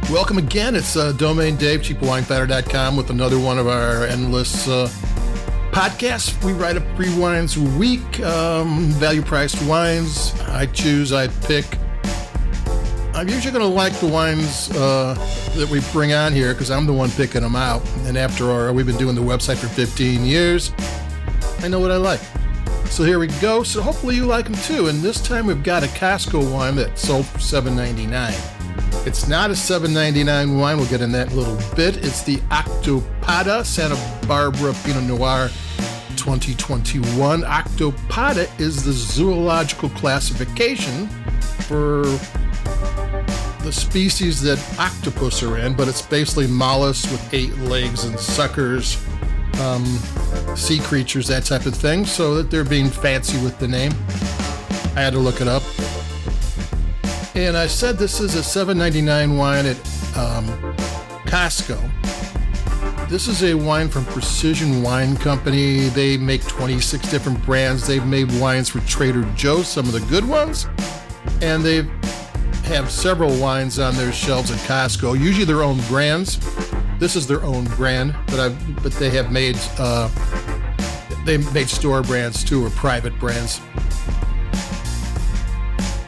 Welcome again. It's Domain Dave, cheapwinefighter.com, with another one of our endless podcasts. We write up 3 wines a week, value-priced wines. I choose, I pick. I'm usually going to like the wines that we bring on here because I'm the one picking them out. And after all, we've been doing the website for 15 years. I know what I like. So here we go. So hopefully you like them too. And this time we've got a Costco wine that sold for $7.99. It's not a $7.99 wine. We'll get in that in a little bit. It's the Octopoda Santa Barbara Pinot Noir 2021. Octopoda is the zoological classification for the species that octopus are in, but it's basically mollusks with 8 legs and suckers, sea creatures, that type of thing, so that they're being fancy with the name. I had to look it up. And I said this is a $7.99 wine at Costco. This is a wine from Precision Wine Company. They make 26 different brands. They've made wines for Trader Joe's, some of the good ones. And they have several wines on their shelves at Costco, usually their own brands. This is their own brand, but they have made store brands too, or private brands.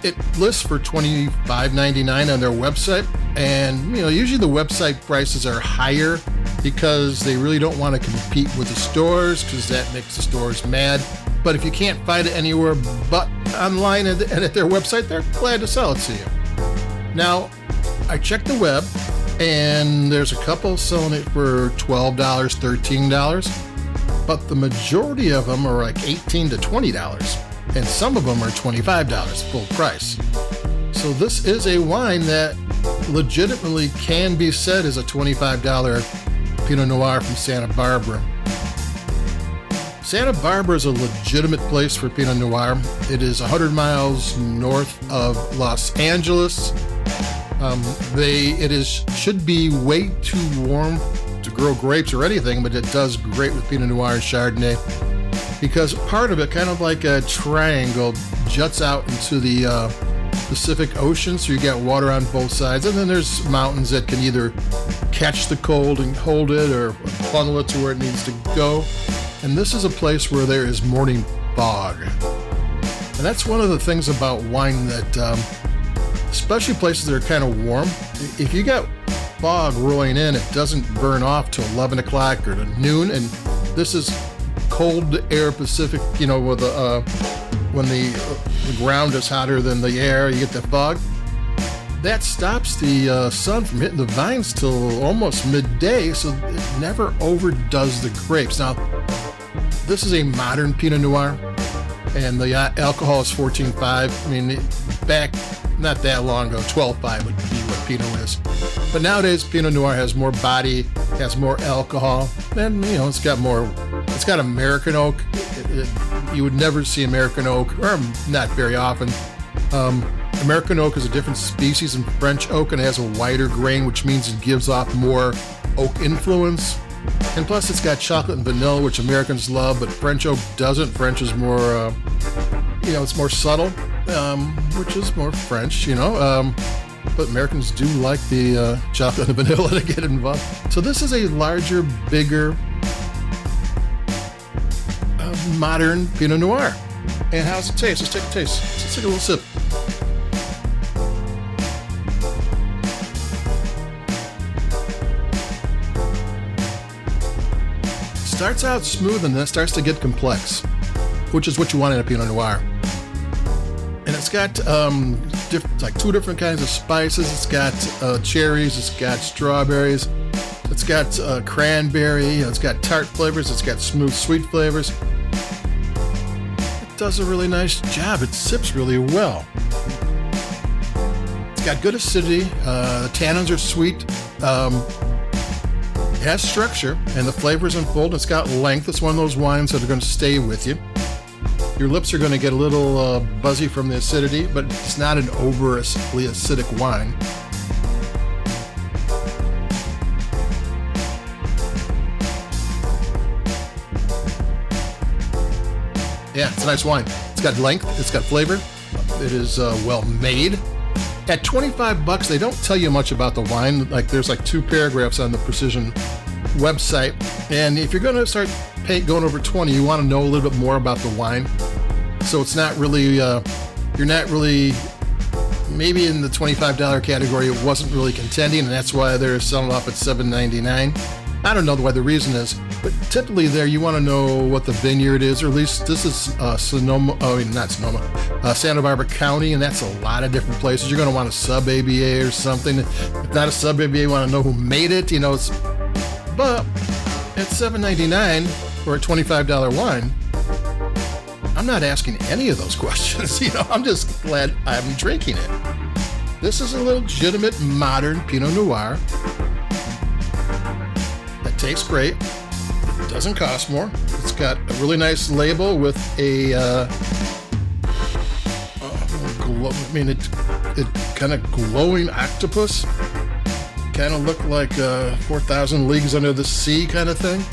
It lists for $25.99 on their website, and usually the website prices are higher because they really don't want to compete with the stores, because that makes the stores mad. But if you can't find it anywhere but online and at their website, they're glad to sell it to you. Now, I checked the web, and there's a couple selling it for $12, $13, but the majority of them are like $18 to $20. And some of them are $25 full price. So this is a wine that legitimately can be said as a $25 Pinot Noir from Santa Barbara. Santa Barbara is a legitimate place for Pinot Noir. It is 100 miles north of Los Angeles. Should be way too warm to grow grapes or anything, but it does great with Pinot Noir and Chardonnay, because part of it, kind of like a triangle, juts out into the Pacific Ocean, so you got water on both sides, and then there's mountains that can either catch the cold and hold it or funnel it to where it needs to go. And this is a place where there is morning fog. And that's one of the things about wine that, especially places that are kind of warm, if you got fog rolling in, it doesn't burn off till 11 o'clock or to noon, and this is cold air Pacific, with when the ground is hotter than the air, you get the fog. That stops the sun from hitting the vines till almost midday, so it never overdoes the grapes. Now, this is a modern Pinot Noir, and the alcohol is 14.5. I mean, back not that long ago, 12.5 would be what Pinot is. But nowadays, Pinot Noir has more body, has more alcohol, and it's got American oak. You would never see American oak, or not very often. American oak is a different species than French oak, and it has a wider grain, which means it gives off more oak influence. And plus, it's got chocolate and vanilla, which Americans love, but French oak doesn't. French is more, it's more subtle, which is more French, but Americans do like the chocolate and vanilla to get involved. So this is a larger, bigger, modern Pinot Noir. And how's it taste? Let's take a taste. Let's take a little sip. Starts out smooth and then starts to get complex, which is what you want in a Pinot Noir. And it's got 2 different kinds of spices. It's got cherries, it's got strawberries, it's got cranberry, it's got tart flavors, it's got smooth sweet flavors. It does a really nice job. It sips really well. It's got good acidity. The tannins are sweet. It has structure, and the flavors unfold. It's got length. It's one of those wines that are going to stay with you. Your lips are going to get a little buzzy from the acidity, but it's not an overly acidic wine. Yeah, it's a nice wine. It's got length. It's got flavor. It is well made. At $25, they don't tell you much about the wine. Like there's like 2 paragraphs on the Precision website. And if you're going to start going over 20, you want to know a little bit more about the wine. So it's not really, you're not really, maybe in the $25 category, it wasn't really contending, and that's why they're selling off at $7.99. I don't know what the reason is, but typically there you want to know what the vineyard is, or at least this is Santa Barbara County, and that's a lot of different places. You're going to want a sub-ABA or something. If not a sub-ABA, you want to know who made it, but at $7.99 for a $25 wine, I'm not asking any of those questions. I'm just glad I'm drinking it. This is a legitimate modern Pinot Noir. Tastes great. It doesn't cost more. It's got a really nice label with a it kind of glowing octopus. Kind of looked like 4,000 Leagues Under the Sea kind of thing.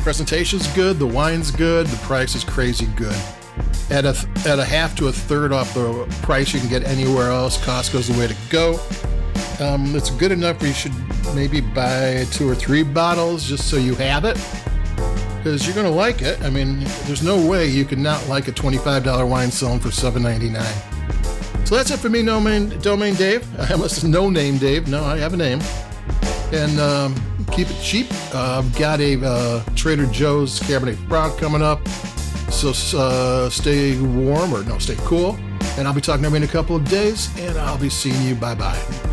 Presentation's good. The wine's good. The price is crazy good. At a half to a third off the price you can get anywhere else, Costco's the way to go. It's good enough where you should maybe buy 2 or 3 bottles just so you have it, because you're going to like it. I mean, there's no way you could not like a $25 wine selling for $7.99. So that's it for me, Domain Dave. I almost No Name Dave. No, I have a name. And keep it cheap. I've got a Trader Joe's Cabernet Franc coming up, so stay warm, stay cool. And I'll be talking to you in a couple of days, and I'll be seeing you. Bye-bye.